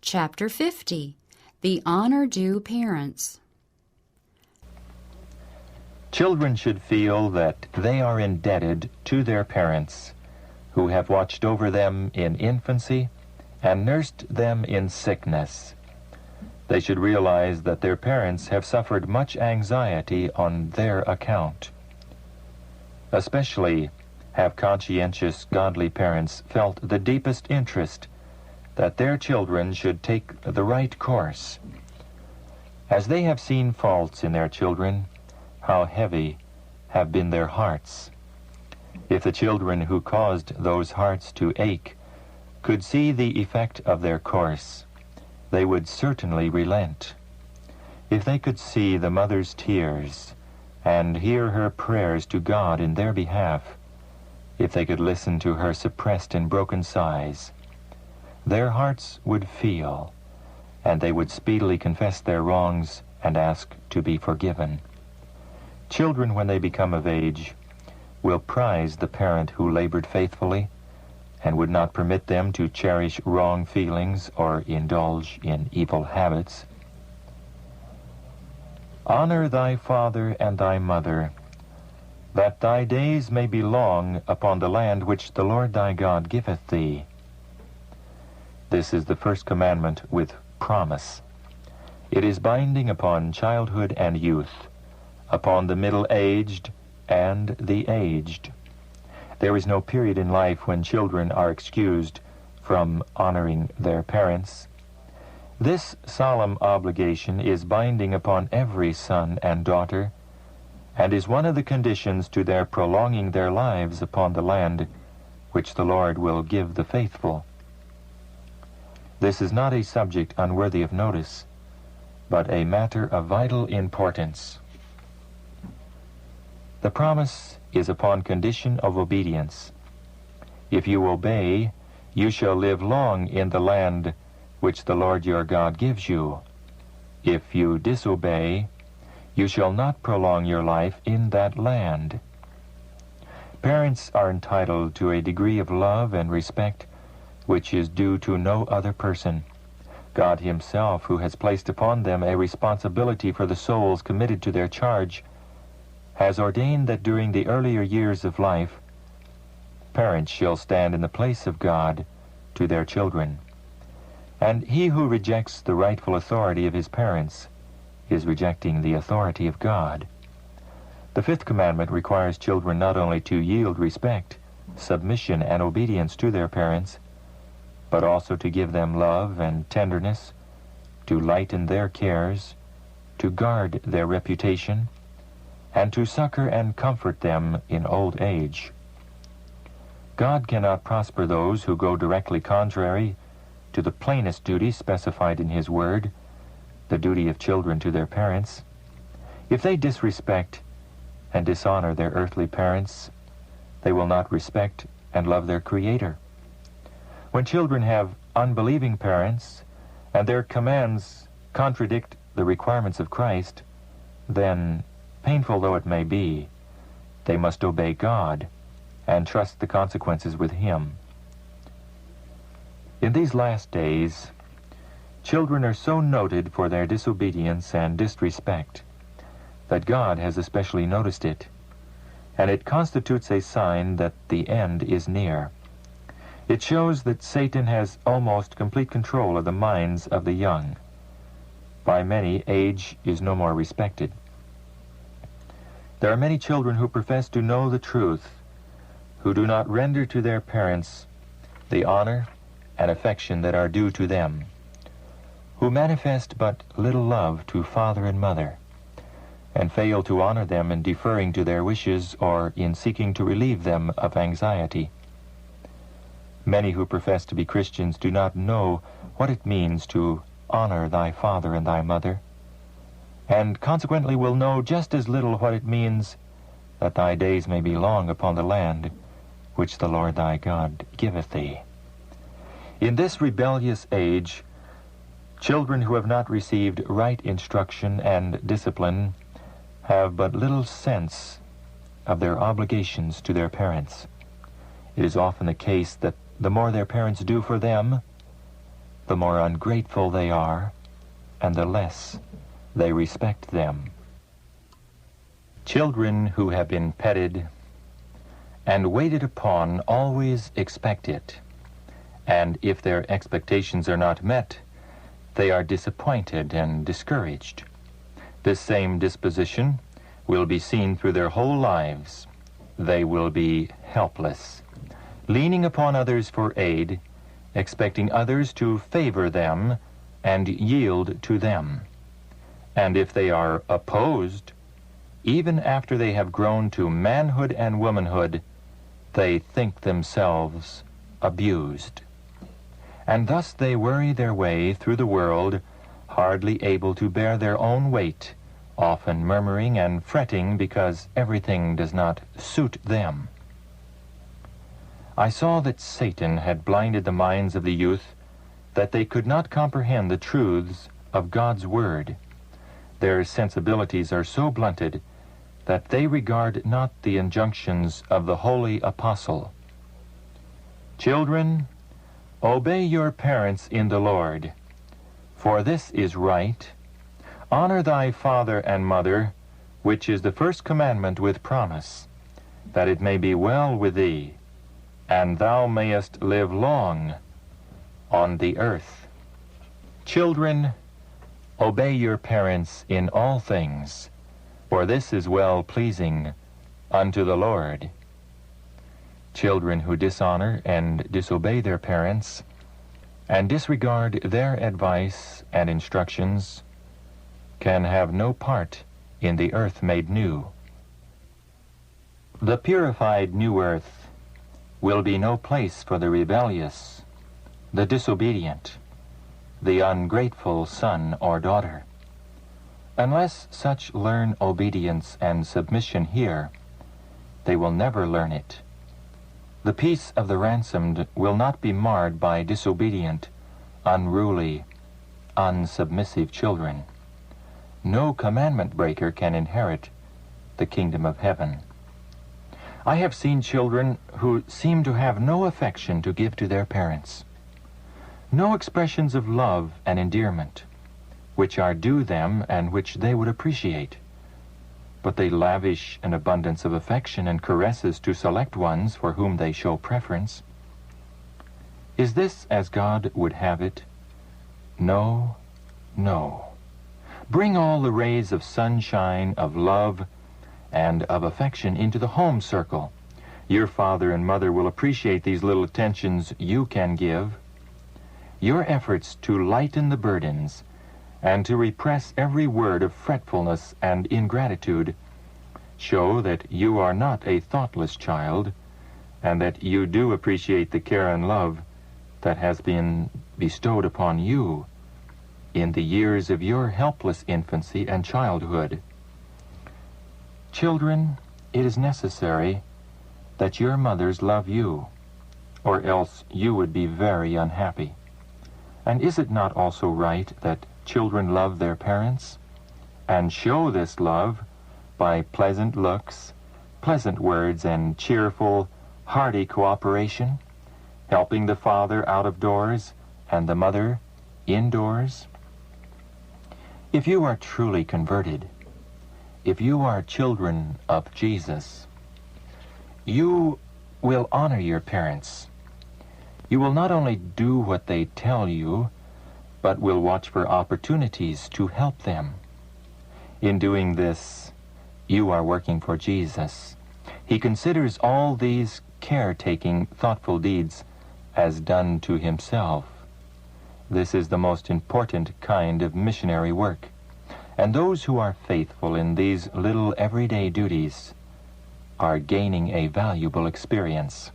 Chapter 50, The Honor Due Parents. Children should feel that they are indebted to their parents, who have watched over them in infancy and nursed them in sickness. They should realize that their parents have suffered much anxiety on their account. Especially have conscientious, godly parents felt the deepest interest that their children should take the right course. As they have seen faults in their children, how heavy have been their hearts. If the children who caused those hearts to ache could see the effect of their course, they would certainly relent. If they could see the mother's tears and hear her prayers to God in their behalf, if they could listen to her suppressed and broken sighs, their hearts would feel, and they would speedily confess their wrongs and ask to be forgiven. Children, when they become of age, will prize the parent who labored faithfully and would not permit them to cherish wrong feelings or indulge in evil habits. Honor thy father and thy mother, that thy days may be long upon the land which the Lord thy God giveth thee. This is the first commandment with promise. It is binding upon childhood and youth, upon the middle-aged and the aged. There is no period in life when children are excused from honoring their parents. This solemn obligation is binding upon every son and daughter, and is one of the conditions to their prolonging their lives upon the land which the Lord will give the faithful. This is not a subject unworthy of notice, but a matter of vital importance. The promise is upon condition of obedience. If you obey, you shall live long in the land which the Lord your God gives you. If you disobey, you shall not prolong your life in that land. Parents are entitled to a degree of love and respect which is due to no other person. God himself, who has placed upon them a responsibility for the souls committed to their charge, has ordained that during the earlier years of life, parents shall stand in the place of God to their children. And he who rejects the rightful authority of his parents is rejecting the authority of God. The fifth commandment requires children not only to yield respect, submission, and obedience to their parents, but also to give them love and tenderness, to lighten their cares, to guard their reputation, and to succor and comfort them in old age. God cannot prosper those who go directly contrary to the plainest duty specified in his word, the duty of children to their parents. If they disrespect and dishonor their earthly parents, they will not respect and love their Creator. When children have unbelieving parents and their commands contradict the requirements of Christ, then, painful though it may be, they must obey God and trust the consequences with him. In these last days, children are so noted for their disobedience and disrespect that God has especially noticed it, and it constitutes a sign that the end is near. It shows that Satan has almost complete control of the minds of the young. By many, age is no more respected. There are many children who profess to know the truth, who do not render to their parents the honor and affection that are due to them, who manifest but little love to father and mother, and fail to honor them in deferring to their wishes or in seeking to relieve them of anxiety. Many who profess to be Christians do not know what it means to honor thy father and thy mother, and consequently will know just as little what it means that thy days may be long upon the land which the Lord thy God giveth thee. In this rebellious age, children who have not received right instruction and discipline have but little sense of their obligations to their parents. It is often the case that the more their parents do for them, the more ungrateful they are, and the less they respect them. Children who have been petted and waited upon always expect it, and if their expectations are not met, they are disappointed and discouraged. This same disposition will be seen through their whole lives. They will be helpless, leaning upon others for aid, expecting others to favor them and yield to them. And if they are opposed, even after they have grown to manhood and womanhood, they think themselves abused. And thus they worry their way through the world, hardly able to bear their own weight, often murmuring and fretting because everything does not suit them. I saw that Satan had blinded the minds of the youth, that they could not comprehend the truths of God's Word. Their sensibilities are so blunted that they regard not the injunctions of the holy apostle. Children, obey your parents in the Lord, for this is right. Honor thy father and mother, which is the first commandment with promise, that it may be well with thee, and thou mayest live long on the earth. Children, obey your parents in all things, for this is well-pleasing unto the Lord. Children who dishonor and disobey their parents, and disregard their advice and instructions, can have no part in the earth made new. The purified new earth will be no place for the rebellious, the disobedient, the ungrateful son or daughter. Unless such learn obedience and submission here, they will never learn it. The peace of the ransomed will not be marred by disobedient, unruly, unsubmissive children. No commandment breaker can inherit the kingdom of heaven. I have seen children who seem to have no affection to give to their parents, no expressions of love and endearment, which are due them and which they would appreciate. But they lavish an abundance of affection and caresses to select ones for whom they show preference. Is this as God would have it? No, no. Bring all the rays of sunshine, of love, and of affection into the home circle. Your father and mother will appreciate these little attentions you can give. Your efforts to lighten the burdens and to repress every word of fretfulness and ingratitude show that you are not a thoughtless child, and that you do appreciate the care and love that has been bestowed upon you in the years of your helpless infancy and childhood. Children, it is necessary that your mothers love you, or else you would be very unhappy. And is it not also right that children love their parents, and show this love by pleasant looks, pleasant words, and cheerful, hearty cooperation, helping the father out of doors and the mother indoors? If you are truly converted, if you are children of Jesus, you will honor your parents. You will not only do what they tell you, but will watch for opportunities to help them. In doing this, you are working for Jesus. He considers all these caretaking, thoughtful deeds as done to himself. This is the most important kind of missionary work, and those who are faithful in these little everyday duties are gaining a valuable experience.